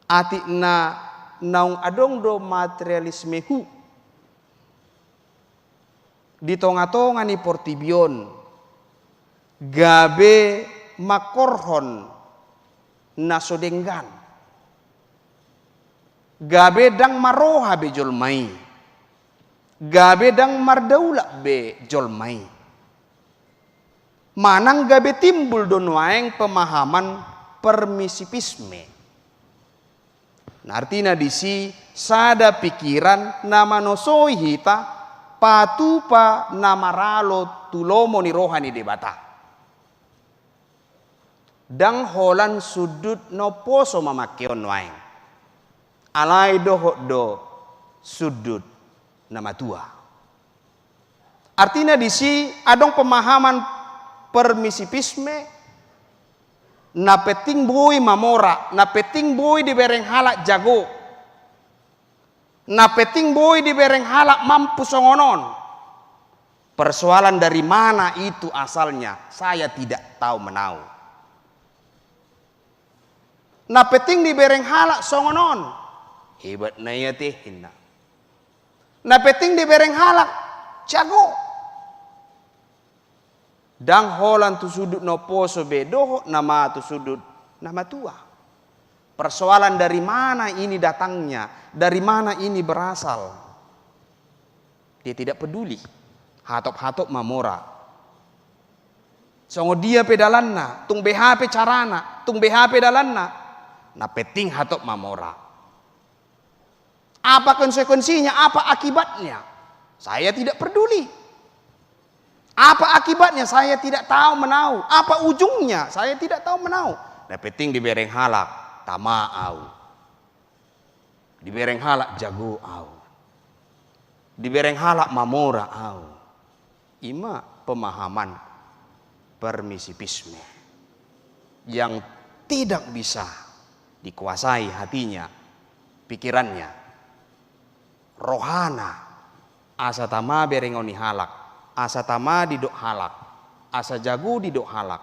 atik na naung adong do materialisme hu di tonga-tonga ni portibion, gabe makorhon nasodenggan, gabe dang maroha be jolmai, gabe dang mardaula be jolmai. Manang gabe timbul don waeng pemahaman permisipisme. Artina disi sada pikiran nama nosoi hita patupa nama ralo tulomo ni rohani debata. Dang holan sudut no poso mamakeon waeng. Alai doho do sudut nama tua. Artinya disi adong pemahaman permisipisme na peting boy mamora, na peting boy di bereng halak jago, na peting boy di bereng halak mampu songonon. Persoalan dari mana itu asalnya saya tidak tahu menau. Na peting di bereng halak songonon hebat na ya teh hinna. Na peting di bereng halak jago. Dang holan tu sudut no poso bedoh nama tu sudut nama tua. Persoalan dari mana ini datangnya, dari mana ini berasal. Dia tidak peduli. Hatop-hatop mamora. Songo dia pedalanna, tung BHP carana, tung BHP dalanna. Na peting hatop mamora. Apa konsekuensinya, apa akibatnya? Saya tidak peduli. Apa akibatnya saya tidak tahu menau. Apa ujungnya saya tidak tahu menau. Nah peting di bereng halak tama au. Di bereng halak jago au. Di bereng halak mamora au. Ima pemahaman permisipisme yang tidak bisa dikuasai hatinya, pikirannya. Rohana asa tama berengoni halak, asa tama didok halak, asa jago didok halak,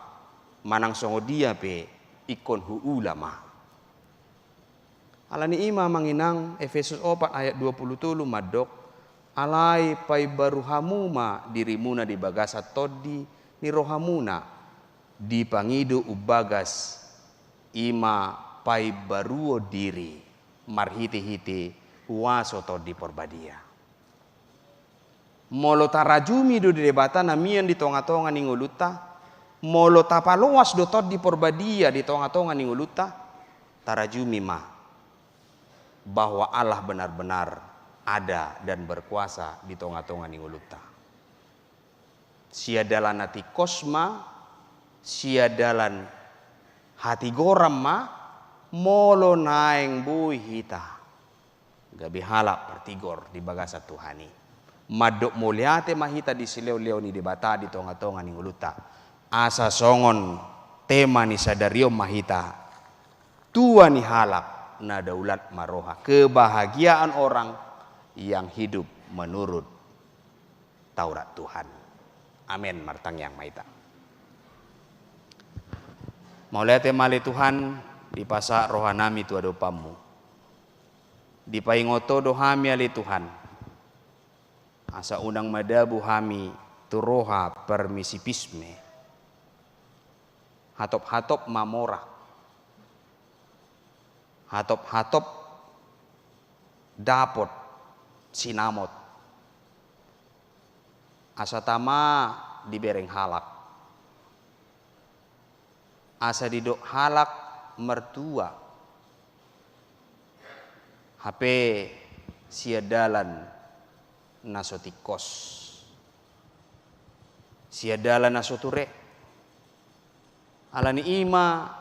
manang songo dia pe ikon hu ulama. Alani ima manginang Efesus 4 ayat 23 madok, alai pai baru hamuma dirimuna di bagasa todi ni rohamuna di pangido ubagas ima pai baruo diri marhiti-hiti waso todi porbadia. Molo tarajumi do debata namian di tonga-tonga ninguluta, molo tapaloas do tod di porbadia di tonga-tonga ninguluta, tarajumi mah bahwa Allah benar-benar ada dan berkuasa di tonga-tonga ninguluta. Sia dalan hati kosma, sia dalan hati goram ma, molo naeng bui hita. Gabi halak pertigor di bagasa Tuhani. Madok muliate mahita di sileo-leo ni debata di tonga-tonga ni nguluta. Asa songon tema ni sadario mahita. Tua ni halak na daulat maroha. Kebahagiaan orang yang hidup menurut Taurat Tuhan. Amin martang yang mahita. Mauliate mali Tuhan di pasak rohanami tu adopamu. Di paingoto dohami ali Tuhan. Asa unang madabu hami turoha permisipisme. Hatop-hatop mamora. Hatop-hatop dapot sinamot. Asa tama dibereng halak. Asa didok halak mertua. HP sia dalan nasotikos, sia dalan nasoture. Alani ima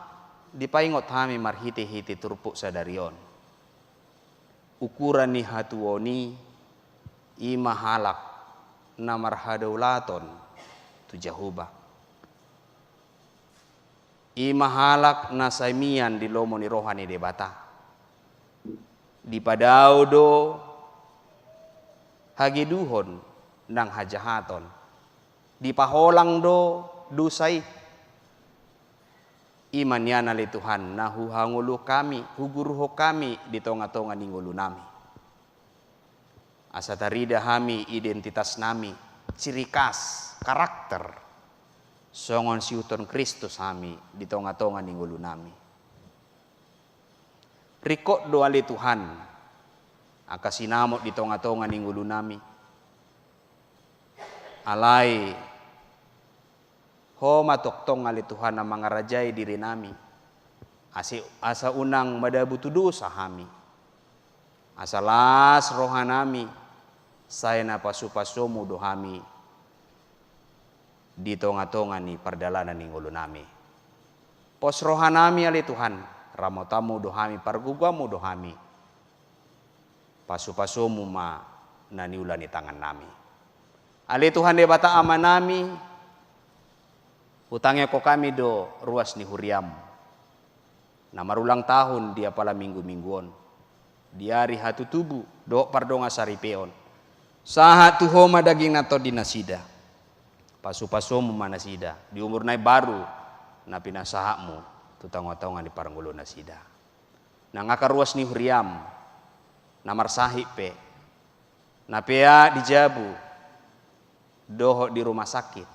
dipaingot hami marhiti-hiti turpuk sadarion. ukuran ni hatuoni ima halak na marhadaulaton tu Jehovah. Ima halak na saimian di lomo ni rohani debata. Di padao do hagiduhon nang hajahaton. Di paholang do dusay. Iman yan ali Tuhan na huhangulu kami, huguruho kami di tonga-tonga ni ngulu nami. Asa tarida kami identitas nami, ciri khas, karakter. Songon siuton Kristus kami di tonga-tonga ni ngulu nami. Rikot do ali Tuhan, akasinamot di tonga-tonga ni ngulu nami. Alay, ho matoktong ali Tuhan na mangarajay diri nami. Asa unang madabutudo sa kami. Asa las rohanami, saya na pasu-pasumu do kami di tonga-tonga ni perdalanan ni ngulu nami. Pos rohanami ali Tuhan, ramotamu do kami, pargugamu do kami. Pasu-pasumu ma naniulan ni tangan nami. Ali Tuhan de bata ama nami, utangnya ko kami do ruas ni huriam. Na marulang tahun dia pala minggu-mingguon. Diari hatu tubu do pardonga saripeon. Saha tuhoma daging nato dinasida. Pasu-pasumu manasida. Di umur nai baru na pinasahamu tutang-tangan di paranggulo nasida. Na ngakaruas ni huriam. Na marsahi pe. Na pea dijabu. Doho di rumah sakit.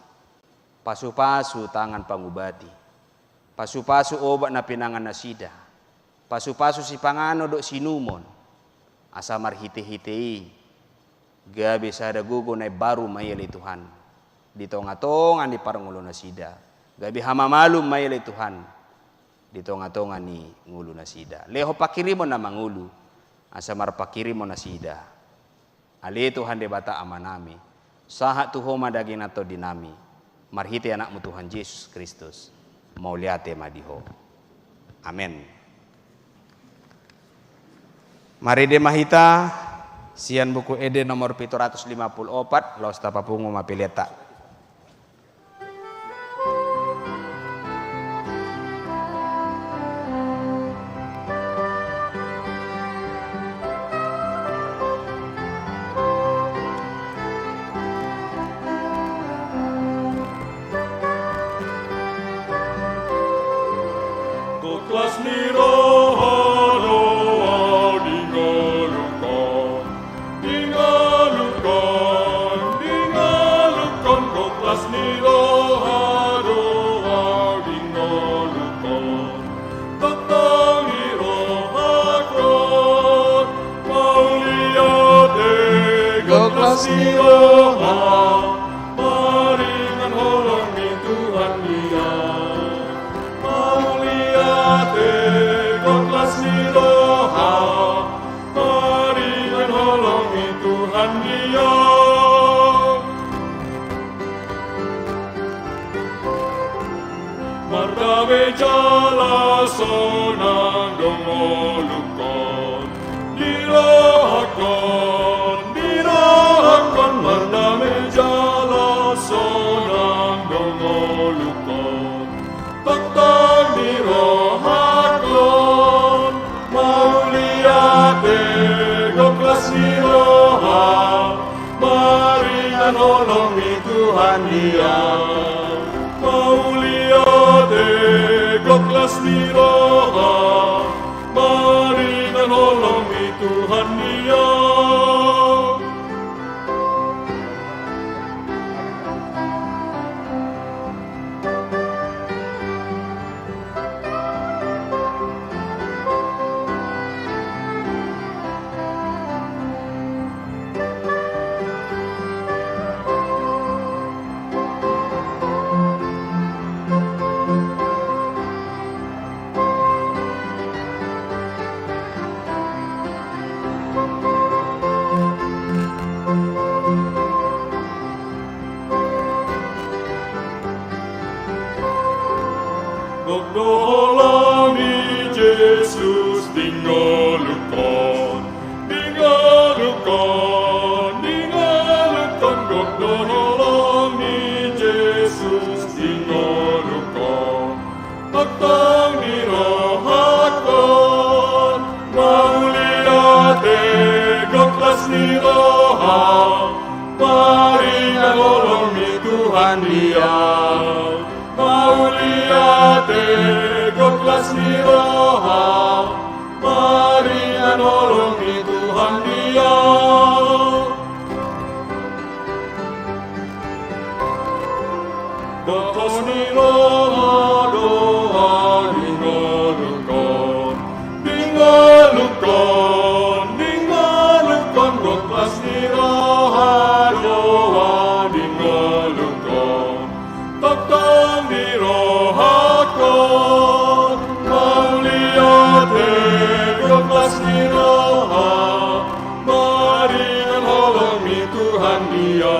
Pasu-pasu tangan pangubati. Pasu-pasu obat na pinangan nasida. Pasu-pasu si pangano do sinumon. Asa marhite-hitei. Gabi sada gugo na baru mayali Tuhan. Di tonga-tonga ni parangulo nasida. Gabi hamamalum mayali Tuhan. Di tonga-tonga ni ngulu nasida. Leho pakirimo na mangulu. Asa marpakirimo nasida. Ali Tuhan de bata amanami. Saha tuhoma daging nato dinami. Marhite anakmu Tuhan Yesus Kristus. Mauliate madiho. Amen. Mari de mahita sian buku Ede nomor 754 laos tapapungu mapileta. Koklas ni rohano au dingalukon, dingalukon, dingalukon. Koklas ni rohano au dingalukon, tatang ni rohakon, mauliate koklas ni rohano, maringan holong ni Tuhan dia. Koklas ni roha, maringan holongi Tuhan dia. Mardabe jala sonang dongolukon, dirahakon, mardabe jala sonang dongolukon, tatang ni roha. Koklas ni roha, maringan holongi Tuhan dia. Mauliate koklas ni roha, maringan holongi Tuhan dia. Doholangi Yesus dingalukon, Hakang nirohakon, mauliate goklas niroha, maringan olong ni Tuhan Dia. Mauliate goklas niroha, maringan olong ni Tuhan Dia. Goklas niroha doa dingalukon, dingalukon, dingalukon. Goklas niroha doa dingalukon, takang nirohakon, mauliate goklas niroha, maringan olong ni Tuhan Dia.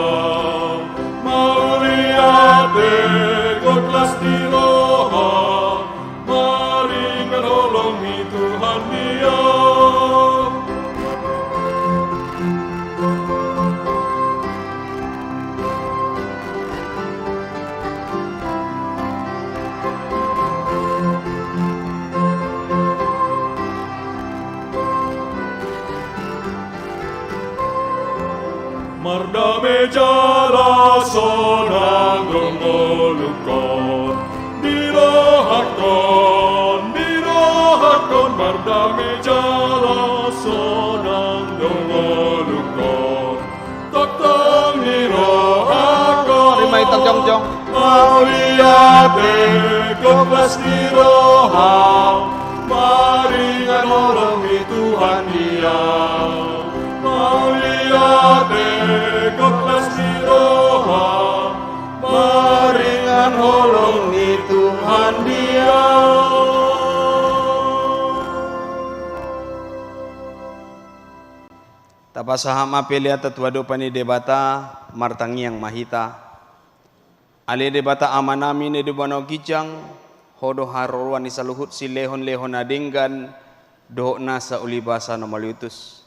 Mauliate goklas niroha, maringan olong ni Tuhan Dia. Mardame jala sonang dongolukon, dirohakon, dirohakon. Mardame jala sonang dongolukon, taktang nirohakon. Terima itang jong-jong. Mauliate goklas niroha, maringan olong ni Tuhan Dia. Mauliate goklas niroha, maringan olong ni Tuhan Dia. Tapasaham apelia tatuado pani debata martangi yang mahita. Ale debata amanami ne debano kijang hodo haroruan ni saluhut si lehon-lehon adenggan doh nasa ulibasa no maliutus.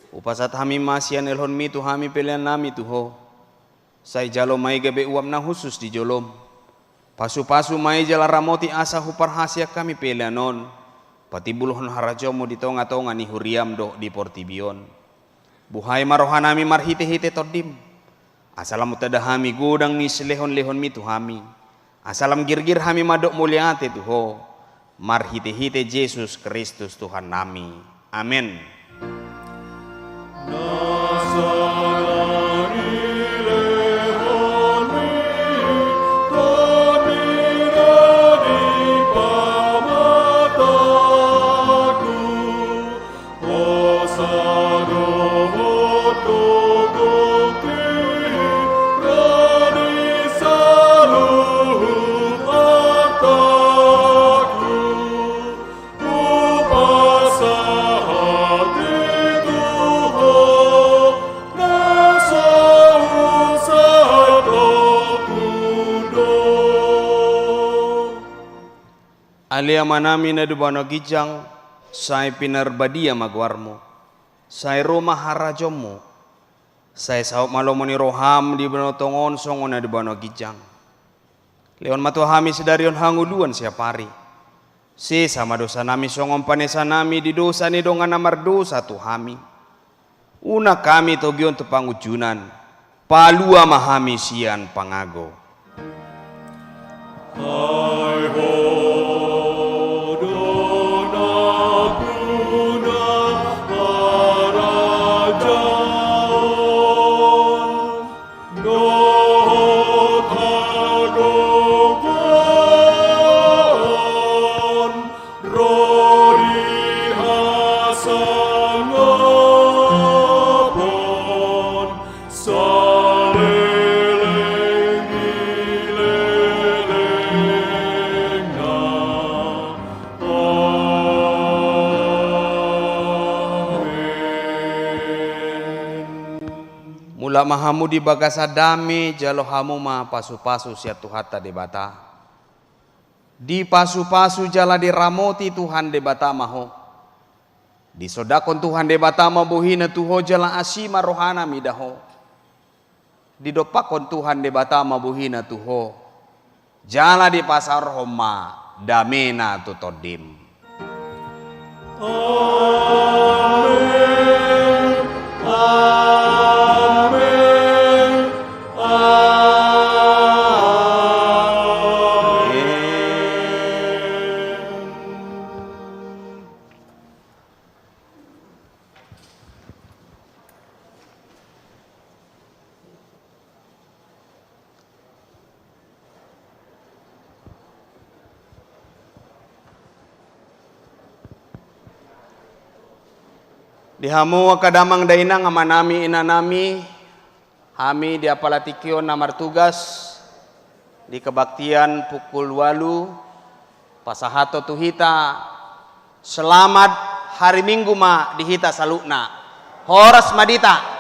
Upasat hami masian elhon mi tu hami pelian nami tu ho. Sai jalo mai gabe uam na khusus di jolom. Pasu-pasu mai jala ramoti asa hupar hasia kami pelianon. Patibulhon harajomo di tonga-tonga ni huriam do di portibion. Buhay marohanami marhite-hite todim. Asalam utada hami gudang ni selehon-lehon mi tu hami. Asalam girgir hami madok muliate tu ho. Marhite-hite Yesus Kristus Tuhan nami. Amin. Alia manami na dubano gijang, say pinarbadia magwarmo, say rumah harajomo, say saop malomoni roham di banotongon songon na dubano gijang. Leon matuhami sedarion hanguluan siapari. Si sama dosa nami songon panesa nami di dosa ni dongan namar dosa tuhami. Una kami togion tu pangujunan, palua mahami sian pangago. Hai ho. Mula mahamu di bagasa dami jalo hamu ma pasu-pasu sia tuhata debata. Di pasu-pasu jala di ramoti Tuhan debata maho. Di sodakon Tuhan debata mabuhina tuho jala asima rohana midaho. Di dopakon Tuhan debata mabuhina tuho. Jala di pasar homa damena tutodim. Dihamu kadamang dainang amanami inanami hami di apalatikyo namar tugas di kebaktian pukul 8 pasahato tuhita selamat hari Minggu ma dihita salukna horas madita